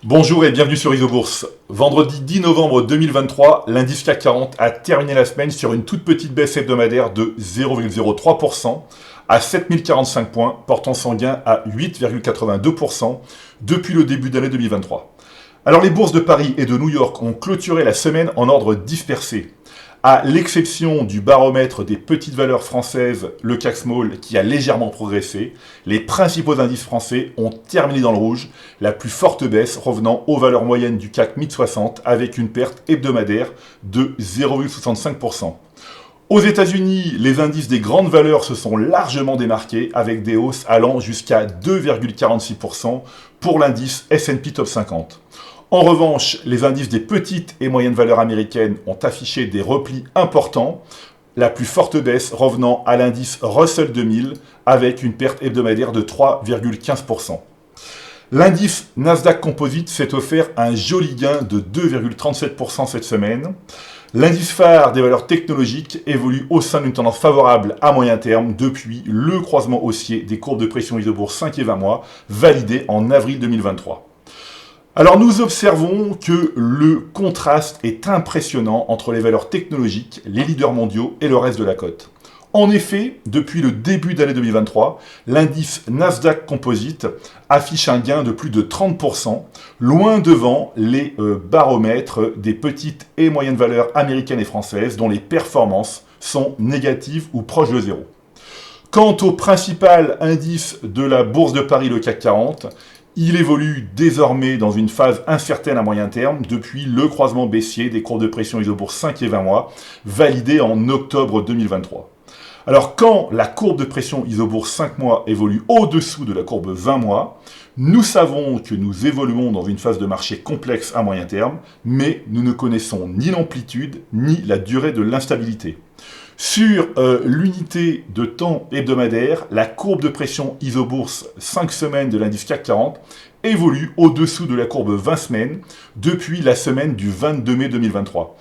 Bonjour et bienvenue sur Isobourse. Vendredi 10 novembre 2023, l'indice CAC 40 a terminé la semaine sur une toute petite baisse hebdomadaire de 0,03% à 7045 points, portant son gain à 8,82% depuis le début d'année 2023. Alors les bourses de Paris et de New York ont clôturé la semaine en ordre dispersé. À l'exception du baromètre des petites valeurs françaises, le CAC Small, qui a légèrement progressé, les principaux indices français ont terminé dans le rouge, la plus forte baisse revenant aux valeurs moyennes du CAC Mid 60 avec une perte hebdomadaire de 0,65%. Aux États-Unis, les indices des grandes valeurs se sont largement démarqués avec des hausses allant jusqu'à 2,46% pour l'indice S&P Top 50. En revanche, les indices des petites et moyennes valeurs américaines ont affiché des replis importants, la plus forte baisse revenant à l'indice Russell 2000 avec une perte hebdomadaire de 3,15%. L'indice Nasdaq Composite s'est offert un joli gain de 2,37% cette semaine. L'indice phare des valeurs technologiques évolue au sein d'une tendance favorable à moyen terme depuis le croisement haussier des courbes de pression Isobourse 5 et 20 mois validé en avril 2023. Alors nous observons que le contraste est impressionnant entre les valeurs technologiques, les leaders mondiaux et le reste de la cote. En effet, depuis le début d'année 2023, l'indice Nasdaq Composite affiche un gain de plus de 30%, loin devant les baromètres des petites et moyennes valeurs américaines et françaises dont les performances sont négatives ou proches de zéro. Quant au principal indice de la Bourse de Paris, le CAC 40, il évolue désormais dans une phase incertaine à moyen terme depuis le croisement baissier des courbes de pression Isobourse 5 et 20 mois, validé en octobre 2023. Alors quand la courbe de pression Isobourse 5 mois évolue au-dessous de la courbe 20 mois, nous savons que nous évoluons dans une phase de marché complexe à moyen terme, mais nous ne connaissons ni l'amplitude ni la durée de l'instabilité. Sur l'unité de temps hebdomadaire, la courbe de pression Isobourse 5 semaines de l'indice CAC 40 évolue au-dessous de la courbe 20 semaines depuis la semaine du 22 mai 2023.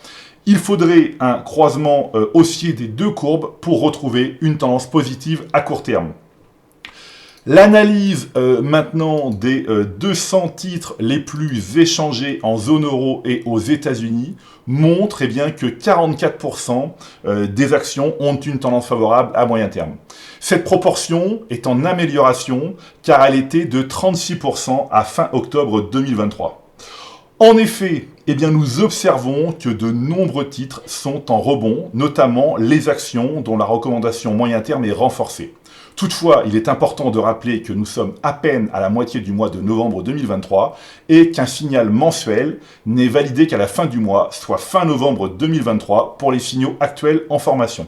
Il faudrait un croisement haussier des deux courbes pour retrouver une tendance positive à court terme. L'analyse maintenant des 200 titres les plus échangés en zone euro et aux États-Unis montre bien, que 44% des actions ont une tendance favorable à moyen terme. Cette proportion est en amélioration car elle était de 36% à fin octobre 2023. En effet, nous observons que de nombreux titres sont en rebond, notamment les actions dont la recommandation moyen terme est renforcée. Toutefois, il est important de rappeler que nous sommes à peine à la moitié du mois de novembre 2023 et qu'un signal mensuel n'est validé qu'à la fin du mois, soit fin novembre 2023, pour les signaux actuels en formation.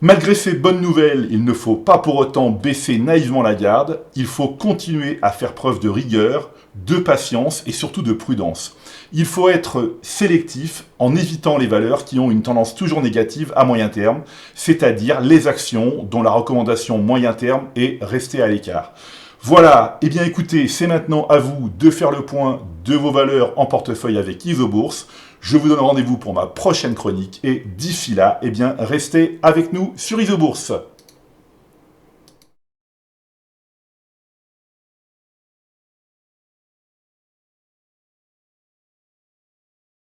Malgré ces bonnes nouvelles, il ne faut pas pour autant baisser naïvement la garde, il faut continuer à faire preuve de rigueur, de patience et surtout de prudence. Il faut être sélectif en évitant les valeurs qui ont une tendance toujours négative à moyen terme, c'est-à-dire les actions dont la recommandation moyen terme est restée à l'écart. Voilà, écoutez, c'est maintenant à vous de faire le point de vos valeurs en portefeuille avec Isobourse. Je vous donne rendez-vous pour ma prochaine chronique et d'ici là, restez avec nous sur Isobourse.